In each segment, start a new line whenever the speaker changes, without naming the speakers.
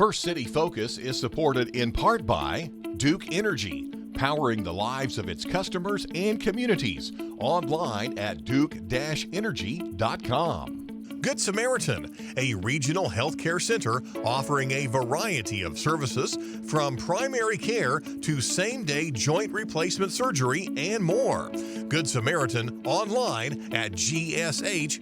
First City Focus is supported in part by Duke Energy, powering the lives of its customers and communities. Online at duke-energy.com. Good Samaritan, a regional healthcare center offering a variety of services from primary care to same-day joint replacement surgery and more. Good Samaritan online at gshvin.org.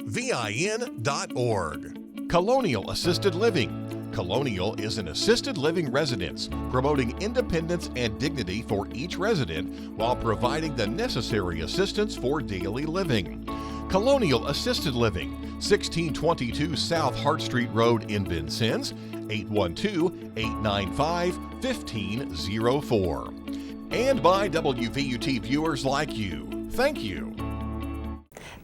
Colonial Assisted Living. Colonial is an assisted living residence, promoting independence and dignity for each resident while providing the necessary assistance for daily living. Colonial Assisted Living, 1622 South Hart Street Road in Vincennes, 812-895-1504. And by WVUT viewers like you. Thank you.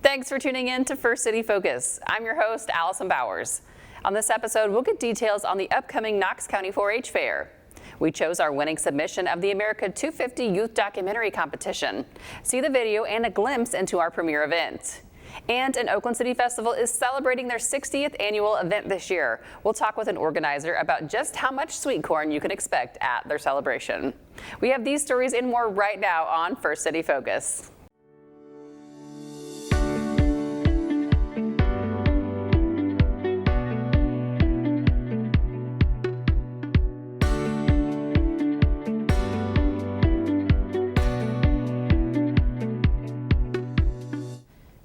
Thanks for tuning in to First City Focus. I'm your host, Allison Bowers. On this episode, we'll get details on the upcoming Knox County 4-H Fair. We chose our winning submission of the America 250 Youth Documentary Competition. See the video and a glimpse into our premiere event. And an Oakland City Festival is celebrating their 60th annual event this year. We'll talk with an organizer about just how much sweet corn you can expect at their celebration. We have these stories and more right now on First City Focus.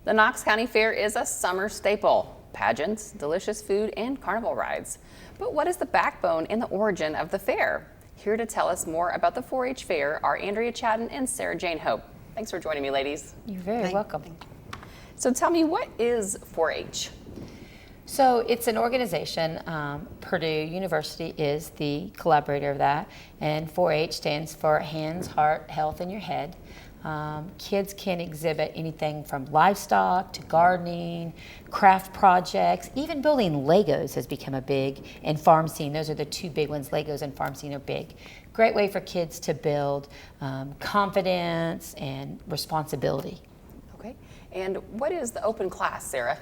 The Knox County Fair is a summer staple. Pageants, delicious food, and carnival rides. But what is the backbone and the origin of the fair? Here to tell us more about the 4-H Fair are Andrea Chadden and Sarah Jane Hope. Thanks for joining me, ladies.
You're very welcome.
So tell me, what is 4-H?
So it's an organization. Purdue University is the collaborator of that, and 4-H stands for Hands, Heart, Health, and Your Head. Kids can exhibit anything from livestock to gardening, craft projects, even building Legos has become a big, and farm scene. Those are the two big ones. Legos and farm scene are big. Great way for kids to build confidence and responsibility.
Okay. And what is the open class, Sarah?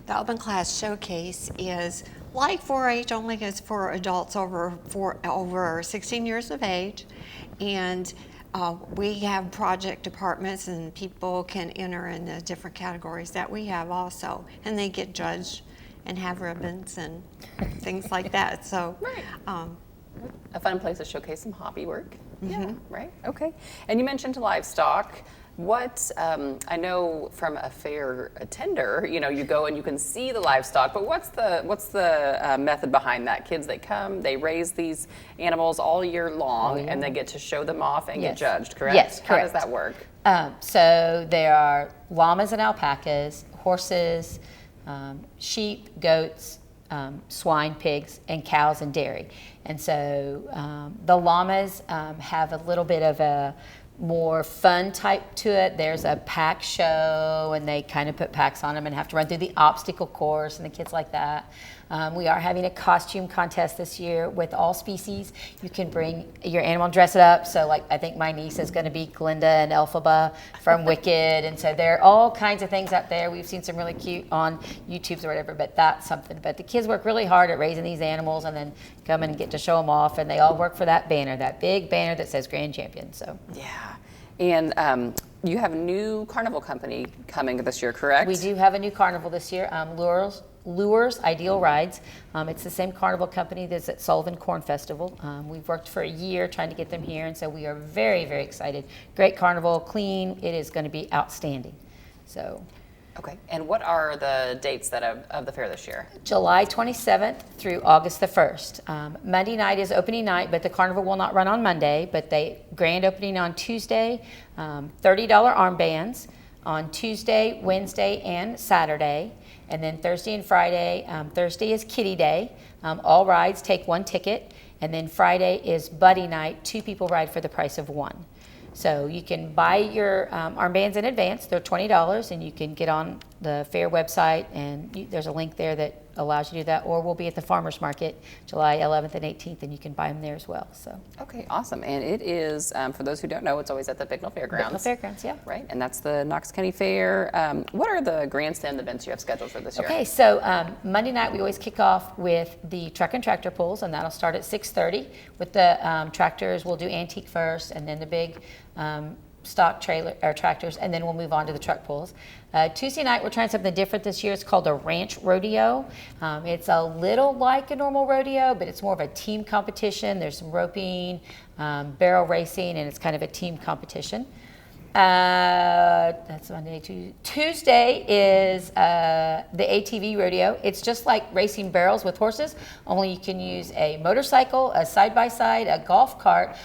The open class showcase is like 4-H, only it's for adults over 16 years of age, and we have project departments, and people can enter in the different categories that we have also, and they get judged and have ribbons and things like that. So,
right. A fun place to showcase some hobby work.
Mm-hmm.
Yeah, right. Okay. And you mentioned livestock. What I know from a fair attender, you go and you can see the livestock, but what's the method behind that? Kids that come, they raise these animals all year long, and they get to show them off and get judged, correct?
Yes, correct.
How does that work?
So there are llamas and alpacas, horses, sheep, goats, swine, pigs, and cows and dairy. And so the llamas have a little bit of a more fun type to it. There's a pack show, and they kind of put packs on them and have to run through the obstacle course, and the kids like that. We are having a costume contest this year with all species. You can bring your animal and dress it up. So like, I think my niece is going to be Glinda and Elphaba from Wicked. And so there are all kinds of things out there. We've seen some really cute on YouTube's or whatever, but that's something. But the kids work really hard at raising these animals and then come and get to show them off. And they all work for that banner, that big banner that says Grand Champion. So
yeah. And you have a new carnival company coming this year, correct?
We do have a new carnival this year, Lures Ideal Rides. It's the same carnival company that's at Sullivan Corn Festival. We've worked for a year trying to get them here, and so we are very, very excited. Great carnival, clean. It is going to be outstanding. So.
Okay, and what are the dates of the fair this year?
July 27th through August the 1st. Monday night is opening night, but the carnival will not run on Monday, but they grand opening on Tuesday, $30 armbands on Tuesday, Wednesday, and Saturday, and then Thursday and Friday. Thursday is Kitty Day. All rides take one ticket, and then Friday is Buddy Night. 2 people ride for the price of 1. So you can buy your armbands in advance. They're $20, and you can get on the fair website, and there's a link there that allows you to do that. Or we'll be at the Farmers Market July 11th and 18th, and you can buy them there as well. So.
Okay, awesome. And it is, for those who don't know, it's always at the Bicknell Fairgrounds.
Bicknell Fairgrounds, yeah.
Right, and that's the Knox County Fair. What are the grandstand events you have scheduled for this year?
Okay, so Monday night we always kick off with the truck and tractor pulls, and that'll start at 6:30. With the tractors, we'll do antique first, and then the big stock trailer or tractors, and then we'll move on to the truck pulls. Tuesday night we're trying something different this year. It's called a ranch rodeo. It's a little like a normal rodeo, but it's more of a team competition. There's some roping, barrel racing, and it's kind of a team competition. That's Monday. Tuesday is the ATV rodeo. It's just like racing barrels with horses, only you can use a motorcycle, a side-by-side, a golf cart,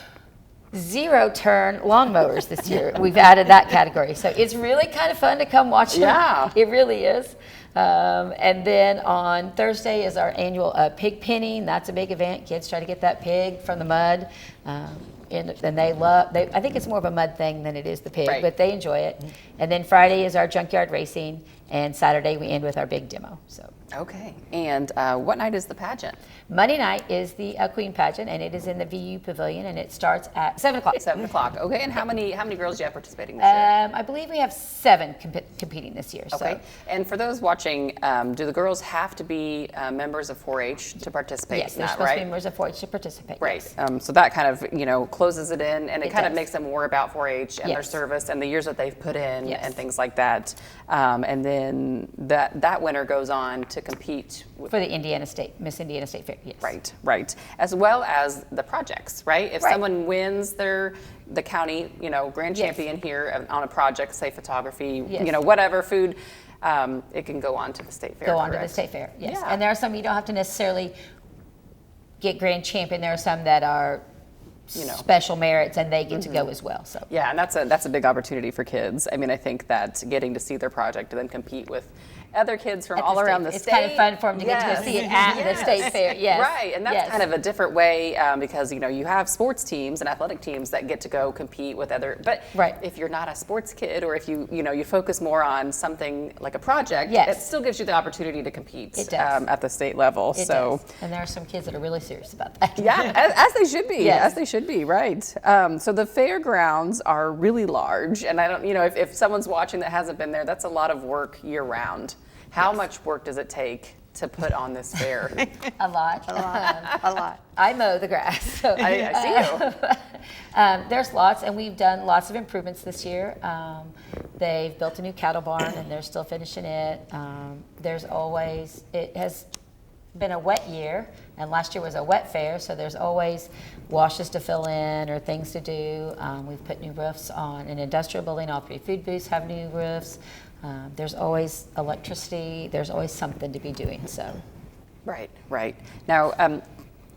zero-turn lawnmowers this year. We've added that category. So it's really kind of fun to come watch them.
Yeah.
It really is. And then on Thursday is our annual pig pinning. That's a big event. Kids try to get that pig from the mud. And I think it's more of a mud thing than it is the pig,
Right.
but they enjoy it. And then Friday is our junkyard racing, and Saturday we end with our big demo. So.
Okay, and what night is the pageant?
Monday night is the Queen pageant, and it is in the VU Pavilion, and it starts at 7 o'clock.
7 o'clock. Okay, and how many girls do you have participating this year?
I believe we have 7 competing this year.
Okay,
So.
and for those watching, do the girls have to be members of 4-H to participate?
Yes, they're
in that,
supposed
right?
to be members of 4-H to participate.
Right.
Yes.
So that kind of, closes it in, and it
It
kind of
does.
makes them more about 4-H and their
Yes.
service and the years that they've put in
Yes.
and things like that. And then that winner goes on to compete with.
For the Miss Indiana State Fair, yes.
Right. As well as the projects, right? If
Right.
someone wins the county, grand
Yes.
champion here on a project, say photography,
Yes.
whatever, food, it can go on to the state fair.
Go on to the
correct?
State Fair, yes.
Yeah.
And there are some you don't have to necessarily get grand champion. There are some that are special merits, and they get to go as well. So.
Yeah, and that's a big opportunity for kids. I mean, I think that getting to see their project and then compete with other kids from
At
all
the
around
state.
the
It's
state.
kind of fun for them to get to see it at the State Fair. Yes.
Right, and that's
Yes.
kind of a different way because you have sports teams and athletic teams that get to go compete with other. But
Right.
if you're not a sports kid, or if you focus more on something like a project,
Yes.
it still gives you the opportunity to compete
It does.
at the state level.
It
so.
does. And there are some kids that are really serious about that.
Yeah, as they should be.
Yes.
As they should be, right? So the fairgrounds are really large, and I don't, if someone's watching that hasn't been there, that's a lot of work year round. How much work does it take to put on this fair?
A lot.
A lot.
I mow the grass. So.
I see you.
There's lots, and we've done lots of improvements this year. They've built a new cattle barn, and they're still finishing it. It has been a wet year, and last year was a wet fair, so there's always washes to fill in or things to do. We've put new roofs on an industrial building. All 3 food booths have new roofs. There's always electricity. There's always something to be doing. So,
Right. Now,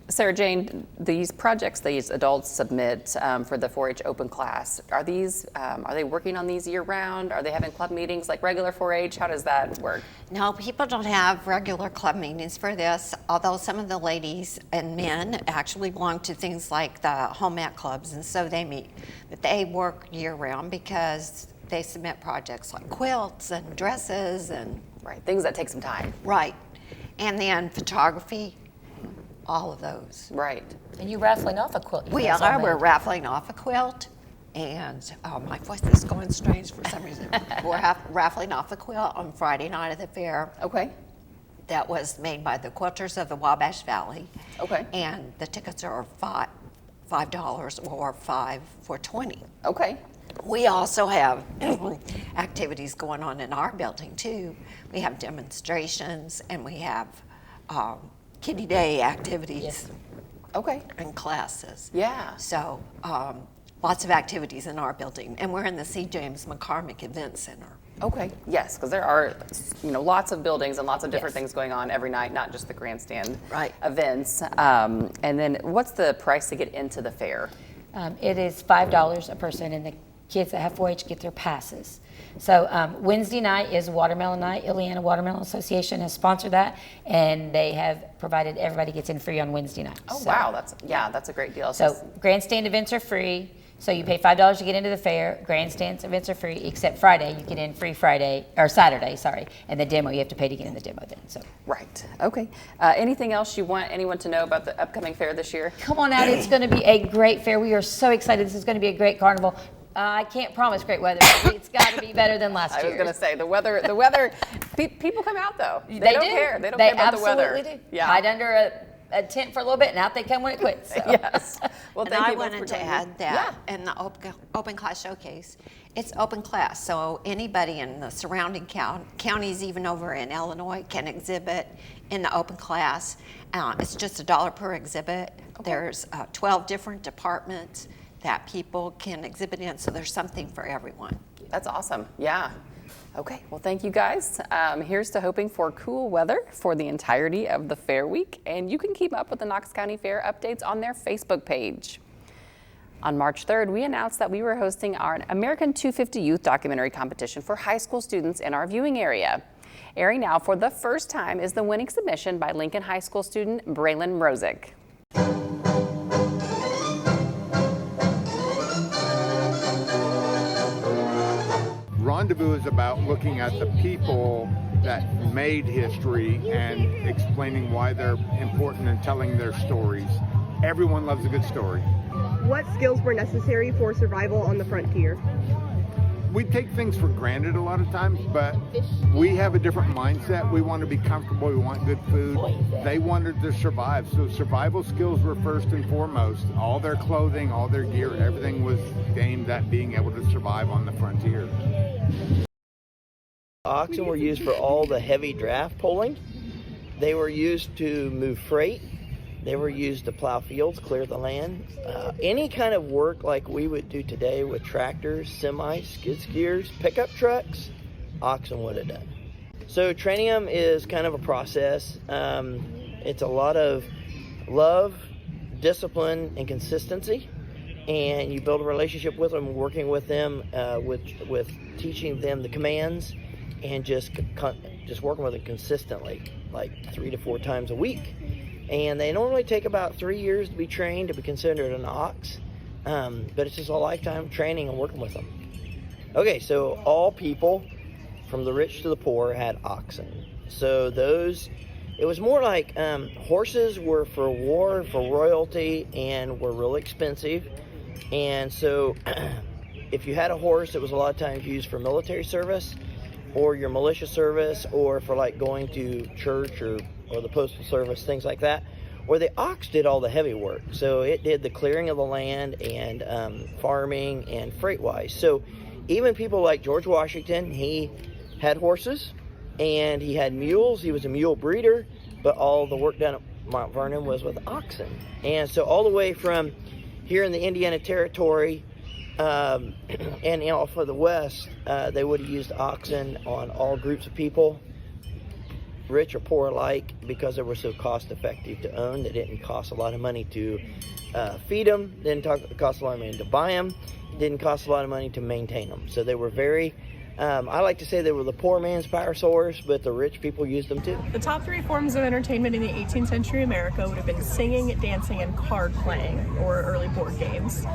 Sarah Jane, these projects these adults submit for the 4-H open class, are they working on these year round? Are they having club meetings like regular 4-H? How does that work?
No, people don't have regular club meetings for this, although some of the ladies and men actually belong to things like the home ec clubs, and so they meet. But they work year round because they submit projects like quilts and dresses and.
Right, things that take some time.
Right. And then photography, all of those.
Right.
and you raffling off a quilt.
We are. We're raffling off a quilt. And my voice is going strange for some reason. We're raffling off a quilt on Friday night at the fair.
Okay.
That was made by the Quilters of the Wabash Valley.
Okay.
And the tickets are $5 or $5 for $20.
Okay.
We also have activities going on in our building too. We have demonstrations and we have Kitty Day activities.
Yes.
Okay.
And classes.
Yeah.
So lots of activities in our building, and we're in the C. James McCormick Event Center.
Okay. Yes, because there are, lots of buildings and lots of different
Yes.
things going on every night, not just the grandstand
Right.
events. And then, what's the price to get into the fair?
It is $5 a person, and the kids that have 4-H get their passes. So Wednesday night is Watermelon Night. Ileana Watermelon Association has sponsored that, and they have provided everybody gets in free on Wednesday night.
Oh,
So-
wow, that's a great deal.
So grandstand events are free. So you pay $5 to get into the fair. Grandstands events are free, except Friday. You get in free Saturday, and the demo you have to pay to get in the demo then. So
Right. Okay. Anything else you want anyone to know about the upcoming fair this year?
come on out. It's going to be a great fair. We are so excited. This is going to be a great carnival. I can't promise great weather, but it's got to be better than last year.
I was going to say the weather. People come out though. They don't care. They don't
They
care about the weather.
absolutely do.
Yeah.
Hide under a tent for a little bit, and out they come when it quits. So.
Yes. Well,
And
thank
I
you both for
wanted to
joining me.
add that in the open class showcase, it's open class, so anybody in the surrounding counties, even over in Illinois, can exhibit in the open class. It's just $1 per exhibit. There's 12 different departments that people can exhibit in, so there's something for everyone.
That's awesome. Yeah. Okay, well, thank you guys. Here's to hoping for cool weather for the entirety of the fair week, and you can keep up with the Knox County Fair updates on their Facebook page. On March 3rd, we announced that we were hosting our American 250 Youth Documentary Competition for high school students in our viewing area. Airing now for the first time is the winning submission by Lincoln High School student Braylon Mrozik.
Rendezvous is about looking at the people that made history and explaining why they're important and telling their stories. Everyone loves a good story.
What skills were necessary for survival on the frontier?
We take things for granted a lot of times, but we have a different mindset. We want to be comfortable. We want good food. They wanted to survive. So survival skills were first and foremost. All their clothing, all their gear, everything was aimed at being able to survive on the frontier.
Oxen were used for all the heavy draft pulling. They were used to move freight. They were used to plow fields, clear the land. Any kind of work like we would do today with tractors, semis, skid steers, pickup trucks, oxen would have done. So training them is kind of a process. It's a lot of love, discipline, and consistency. And you build a relationship with them, working with them, with teaching them the commands, and just working with them consistently, like 3 to 4 times a week. And they normally take about 3 years to be trained to be considered an ox, but it's just a lifetime training and working with them. Okay, so all people, from the rich to the poor, had oxen. So it was more like horses were for war, for royalty, and were real expensive. And so if you had a horse, it was a lot of times used for military service, or your militia service, or for like going to church or the postal service, things like that. Or the ox did all the heavy work. So it did the clearing of the land and farming and freight-wise. So even people like George Washington, he had horses and he had mules. He was a mule breeder, but all the work done at Mount Vernon was with oxen. And so all the way from here in the Indiana Territory and off of the west, they would have used oxen on all groups of people, rich or poor alike, because they were so cost effective to own. They didn't cost a lot of money to feed them, didn't cost a lot of money to buy them, didn't cost a lot of money to maintain them. So they were very, I like to say they were the poor man's power source, but the rich people used them too.
The top 3 forms of entertainment in the 18th century America would have been singing, dancing, and card playing, or early board games.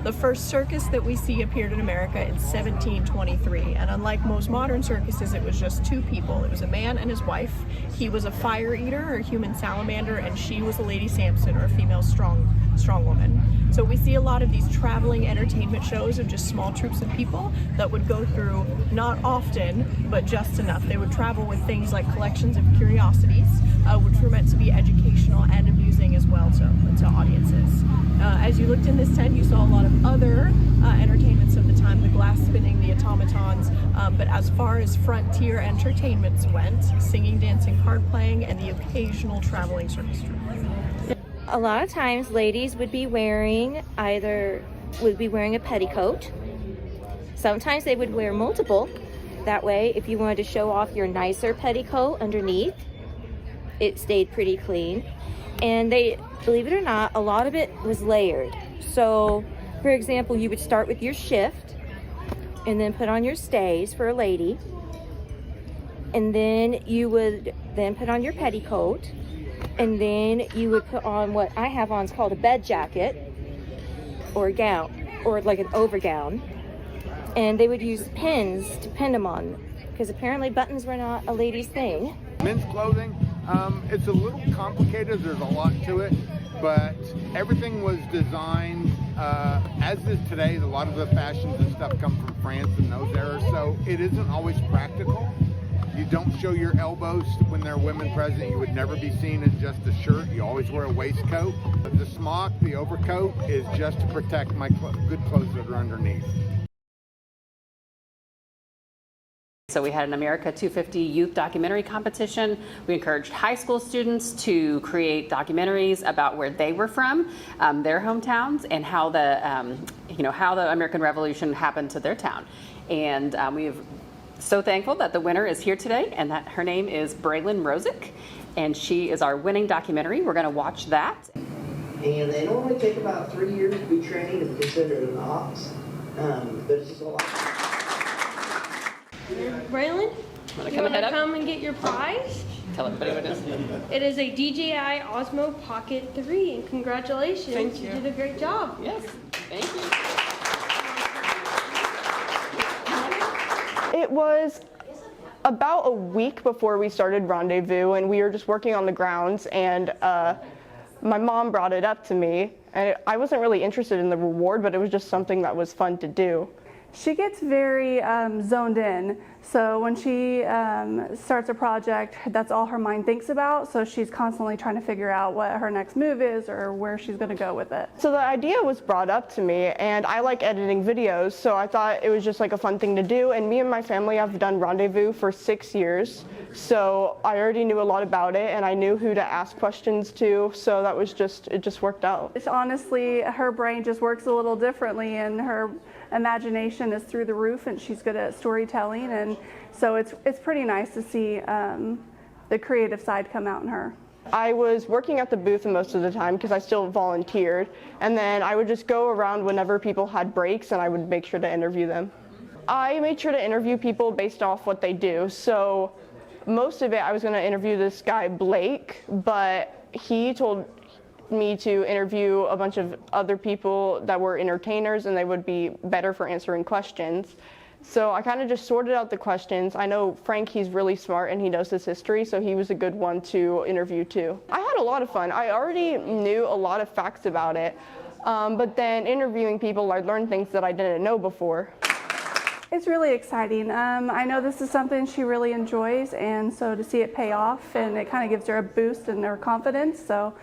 The first circus that we see appeared in America in 1723, and unlike most modern circuses, it was just 2 people. It was a man and his wife. He was a fire eater, or a human salamander, and she was a Lady Samson, or a female strong woman. So we see a lot of these traveling entertainment shows of just small troops of people that would go through, not often, but just enough. They would travel with things like collections of curiosities, which were meant to be educational and amusing as well to audiences. As you looked in this tent, you saw a lot of other entertainments of the time, the glass spinning, the automatons, but as far as frontier entertainments went, singing, dancing, card playing, and the occasional traveling circus troupe.
A lot of times ladies would be wearing a petticoat. Sometimes they would wear multiple. That way, if you wanted to show off your nicer petticoat underneath, it stayed pretty clean. And they, believe it or not, a lot of it was layered. So, for example, you would start with your shift and then put on your stays for a lady. And then you would then put on your petticoat. And then you would put on what I have on is called a bed jacket or a gown. or like an overgown, and they would use pins to pin them on, because apparently buttons were not a lady's thing.
Men's clothing, it's a little complicated. There's a lot to it, but everything was designed, as is today. A lot of the fashions and stuff come from France and those eras, so it isn't always practical. You don't show your elbows when there are women present. You would never be seen in just a shirt. You always wear a waistcoat. The smock, the overcoat, is just to protect my good clothes that are underneath.
So we had an America 250 youth documentary competition. We encouraged high school students to create documentaries about where they were from, their hometowns, and how the how the American Revolution happened to their town. And we have so thankful that the winner is here today, and that her name is Braylon Rosick, and she is our winning documentary. We're going to watch that.
And they normally take about 3 years to be trained and considered an ox, but it's just a lot.
Braylon, you want to come and get your prize?
Tell everybody what it is.
It is a DJI Osmo Pocket 3, and congratulations.
Thank you.
You did a great job.
Yes, thank you.
It was about a week before we started Rendezvous, and we were just working on the grounds, and my mom brought it up to me, and I wasn't really interested in the reward, but it was just something that was fun to do.
She gets very zoned in, so when she starts a project, that's all her mind thinks about, so she's constantly trying to figure out what her next move is or where she's going to go with it.
So the idea was brought up to me, and I like editing videos, so I thought it was just like a fun thing to do, and me and my family have done Rendezvous for 6 years, so I already knew a lot about it, and I knew who to ask questions to, so that was it just worked out.
It's honestly, her brain just works a little differently, and her imagination is through the roof, and she's good at storytelling, and so it's pretty nice to see the creative side come out in her.
I was working at the booth most of the time because I still volunteered, and then I would just go around whenever people had breaks, and I would make sure to interview them. I made sure to interview people based off what they do, so most of it I was going to interview this guy Blake, but he told me to interview a bunch of other people that were entertainers, and they would be better for answering questions. So I kind of just sorted out the questions. I know Frank, he's really smart and he knows his history, so he was a good one to interview too. I had a lot of fun. I already knew a lot of facts about it, but then interviewing people, I learned things that I didn't know before.
It's really exciting. I know this is something she really enjoys, and so to see it pay off, and it kind of gives her a boost in her confidence, so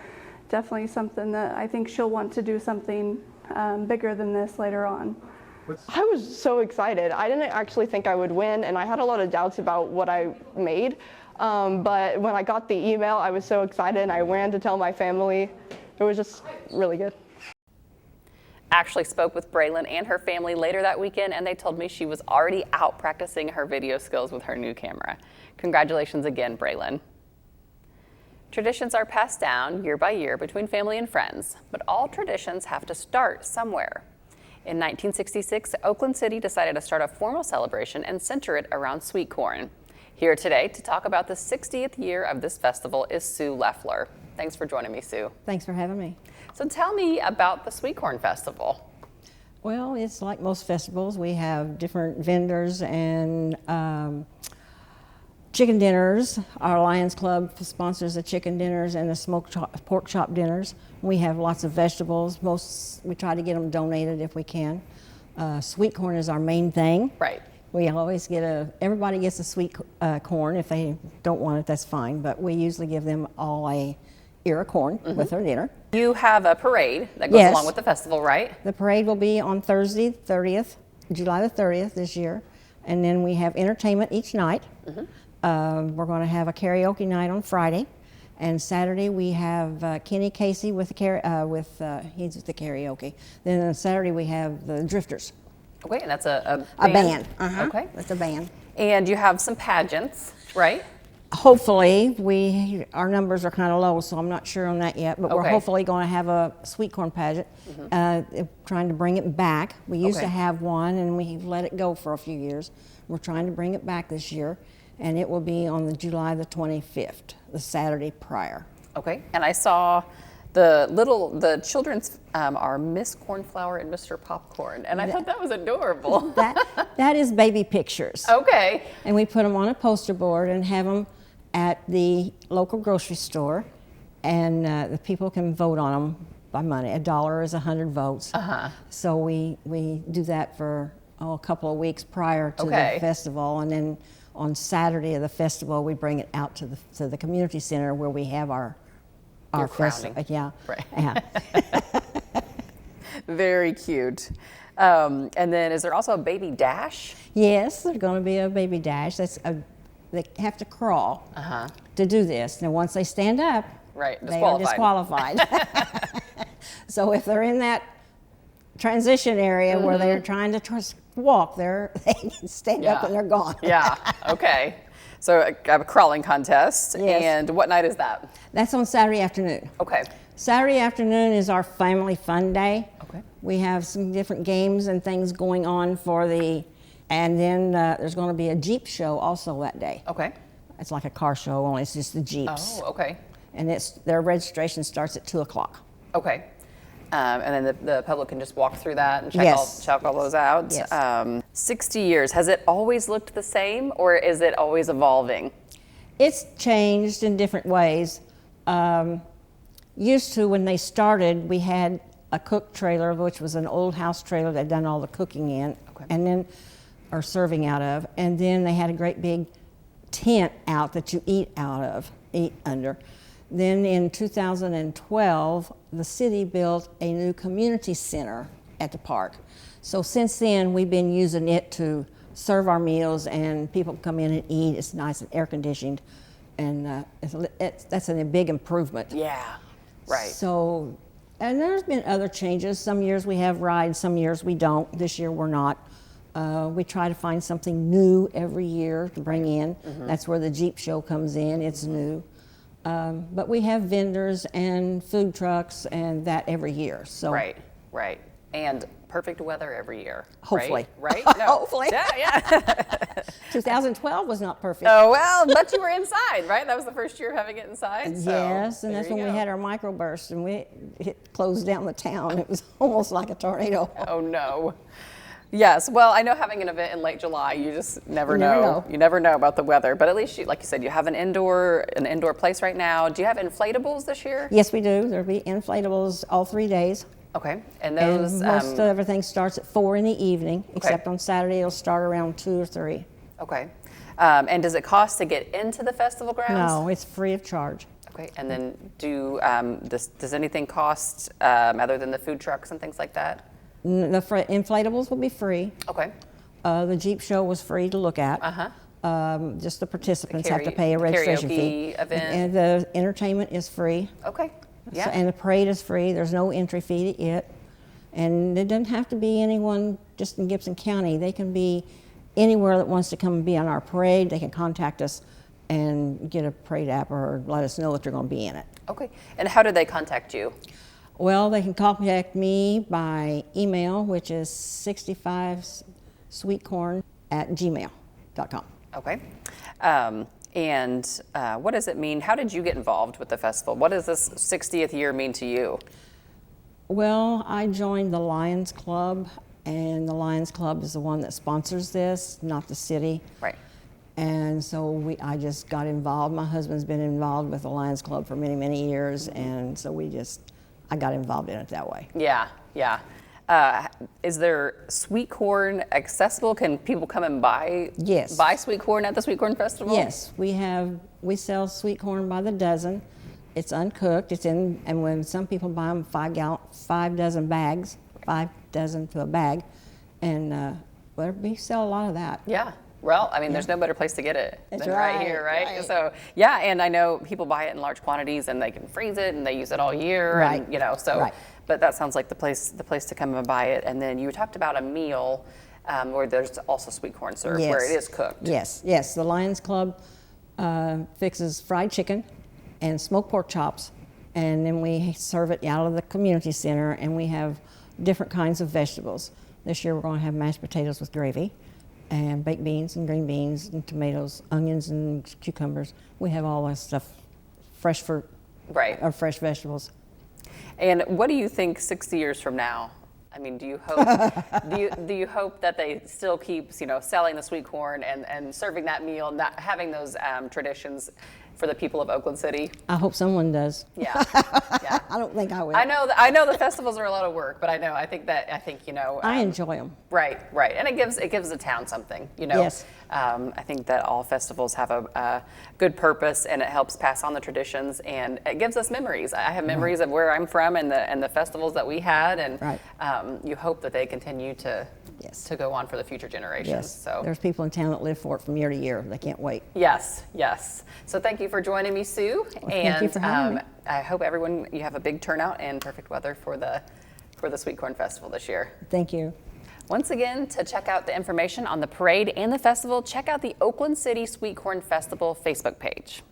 definitely something that I think she'll want to do something bigger than this later on.
I was so excited. I didn't actually think I would win, and I had a lot of doubts about what I made, but when I got the email, I was so excited, and I ran to tell my family. It was just really good.
Actually spoke with Braylon and her family later that weekend, and they told me she was already out practicing her video skills with her new camera. Congratulations again, Braylon. Traditions are passed down year by year between family and friends, but all traditions have to start somewhere. In 1966, Oakland City decided to start a formal celebration and center it around sweet corn. Here today to talk about the 60th year of this festival is Sue Leffler. Thanks for joining me, Sue.
Thanks for having me.
So tell me about the Sweet Corn Festival.
Well, it's like most festivals. We have different vendors and chicken dinners. Our Lions Club sponsors the chicken dinners and the pork chop dinners. We have lots of vegetables. We try to get them donated if we can. Sweet corn is our main thing.
Right.
We always everybody gets a sweet corn. If they don't want it, that's fine. But we usually give them all a ear of corn with their dinner.
You have a parade that goes along with the festival, right?
The parade will be on Thursday, July the 30th this year. And then we have entertainment each night. We're going to have a karaoke night on Friday. And Saturday we have Kenny Casey he's with the karaoke. Then on Saturday we have the Drifters.
Okay, and that's a
band.
Okay.
That's a band.
And you have some pageants, right?
Hopefully, our numbers are kind of low, so I'm not sure on that yet, but we're hopefully going to have a sweet corn pageant, trying to bring it back. We used to have one, and we let it go for a few years. We're trying to bring it back this year, and it will be on July the 25th, the Saturday prior.
Okay, and I saw The children's are Miss Cornflower and Mr. Popcorn, and I thought that was adorable.
That is baby pictures.
Okay.
And we put them on a poster board and have them at the local grocery store, and the people can vote on them by money. $1 is 100 votes. So we do that for a couple of weeks prior to the festival, and then on Saturday of the festival we bring it out to the community center where we have our festival. Yeah.
Right.
Yeah.
Very cute. And then is there also a baby dash?
Yes, there's going to be a baby dash. They have to crawl to do this. Now once they stand up, they are disqualified. So if they're in that transition area where they're trying to walk, they can stand up and they're gone.
Yeah, okay. So a crawling contest.
Yes.
And what night is that?
That's on Saturday afternoon.
Okay.
Saturday afternoon is our family fun day.
Okay.
We have some different games and things going on and then there's going to be a Jeep show also that day.
Okay.
It's like a car show, only it's just the Jeeps.
Oh, okay.
And their registration starts at 2 o'clock.
Okay. And then the public can just walk through that and check all those out.
Yes.
60 years, has it always looked the same or is it always evolving?
It's changed in different ways. Used to, when they started, we had a cook trailer, which was an old house trailer they'd done all the cooking in, or serving out of. And then they had a great big tent out that you eat under. Then in 2012, the city built a new community center at the park. So since then, we've been using it to serve our meals and people come in and eat. It's nice and air conditioned, and that's a big improvement.
Yeah, right.
So, and there's been other changes. Some years we have rides, some years we don't. This year we're not. We try to find something new every year to bring in. That's where the Jeep show comes in. It's new. But we have vendors and food trucks and that every year. So
Right. And perfect weather every year.
Hopefully.
Right? No.
Hopefully.
Yeah.
2012 was not perfect.
Oh, well, but you were inside, right? That was the first year of having it inside. So
yes, and that's when we had our microburst and it closed down the town. It was almost like a tornado.
Oh, no. Yes, well, I know having an event in late July, you just never know. You never know about the weather, but at least, like you said, you have an indoor place right now. Do you have inflatables this year?
Yes, we do. There'll be inflatables all 3 days.
Okay, and those...
And most of everything starts at 4 in the evening, except on Saturday it'll start around 2 or 3.
Okay, and does it cost to get into the festival grounds?
No, it's free of charge.
Okay, and then does anything cost other than the food trucks and things like that?
The inflatables will be free.
Okay.
The Jeep show was free to look at. Just the participants have to pay a registration fee.
Event.
And the entertainment is free.
Okay. Yeah.
So, and the parade is free. There's no entry fee to it. And it doesn't have to be anyone just in Gibson County. They can be anywhere that wants to come and be on our parade. They can contact us and get a parade app or let us know that they're going to be in it.
Okay. And how do they contact you?
Well, they can contact me by email, which is 65sweetcorn@gmail.com.
Okay. And what does it mean? How did you get involved with the festival? What does this 60th year mean to you?
Well, I joined the Lions Club, and the Lions Club is the one that sponsors this, not the city.
Right.
And so I just got involved. My husband's been involved with the Lions Club for many, many years, and so I got involved in it that way.
Yeah. Is there sweet corn accessible? Can people come and buy sweet corn at the Sweet Corn Festival?
Yes, we sell sweet corn by the dozen. It's uncooked. And when some people buy them 5 dozen bags, 5 dozen to a bag, and we sell a lot of that.
Yeah. Well, I mean, there's no better place to get it than right here, right?
Right.
So, yeah, and I know people buy it in large quantities and they can freeze it and they use it all year,
right.
And but that sounds like the place to come and buy it. And then you talked about a meal where there's also sweet corn served, where it is cooked.
Yes. The Lions Club fixes fried chicken and smoked pork chops, and then we serve it out of the community center, and we have different kinds of vegetables. This year we're going to have mashed potatoes with gravy, and baked beans and green beans and tomatoes, onions and cucumbers. We have all that stuff, fresh fruit,
right,
or fresh vegetables.
And what do you think 60 years from now? I mean, do you hope do you hope that they still keep, selling the sweet corn and serving that meal, not having those traditions for the people of Oakland City?
I hope someone does.
Yeah. Yeah.
I don't think I will.
I know the festivals are a lot of work, but I think
I enjoy them.
Right, and it gives the town something,
Yes.
I think that all festivals have a good purpose, and it helps pass on the traditions, and it gives us memories. I have memories of where I'm from and the festivals that we had, and you hope that they continue to go on for the future generations.
Yes.
So
there's people in town that live for it from year to year. They can't wait.
Yes. So thank you for joining me, Sue.
Thank you for having me.
I hope you have a big turnout and perfect weather for the Sweet Corn Festival this year.
Thank you.
Once again, to check out the information on the parade and the festival, check out the Oakland City Sweet Corn Festival Facebook page.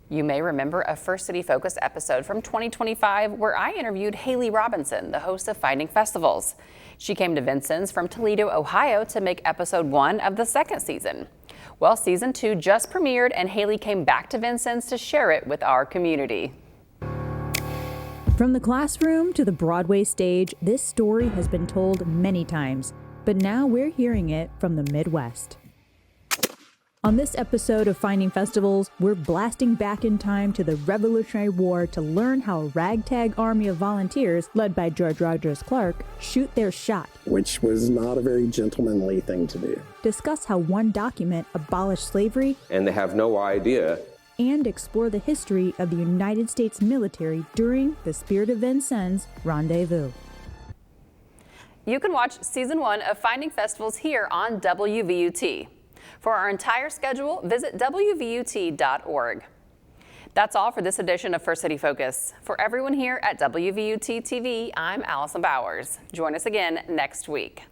You may remember a First City Focus episode from 2025 where I interviewed Haley Robinson, the host of Finding Festivals. She came to Vincennes from Toledo, Ohio to make episode 1 of the second season. Well, season 2 just premiered, and Haley came back to Vincennes to share it with our community.
From the classroom to the Broadway stage, this story has been told many times, but now we're hearing it from the Midwest. On this episode of Finding Festivals, we're blasting back in time to the Revolutionary War to learn how a ragtag army of volunteers, led by George Rogers Clark, shoot their shot.
Which was not a very gentlemanly thing to do.
Discuss how one document abolished slavery.
And they have no idea.
And explore the history of the United States military during the Spirit of Vincennes Rendezvous.
You can watch season 1 of Finding Festivals here on WVUT. For our entire schedule, visit WVUT.org. That's all for this edition of First City Focus. For everyone here at WVUT TV, I'm Allison Bowers. Join us again next week.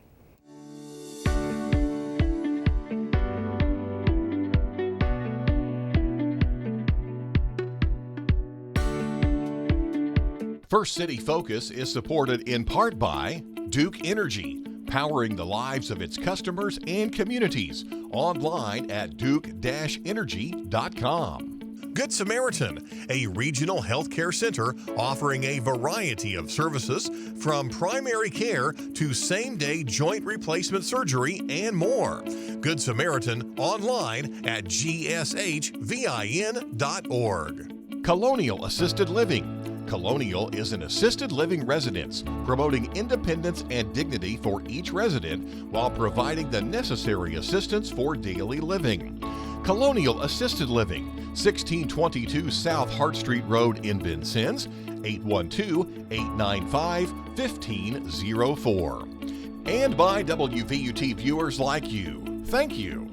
First City Focus is supported in part by Duke Energy, powering the lives of its customers and communities. Online at duke-energy.com. Good Samaritan, a regional healthcare center offering a variety of services from primary care to same-day joint replacement surgery and more. Good Samaritan online at gshvin.org. Colonial Assisted Living. Colonial is an assisted living residence, promoting independence and dignity for each resident while providing the necessary assistance for daily living. Colonial Assisted Living, 1622 South Hart Street Road in Vincennes, 812-895-1504. And by WVUT viewers like you. Thank you.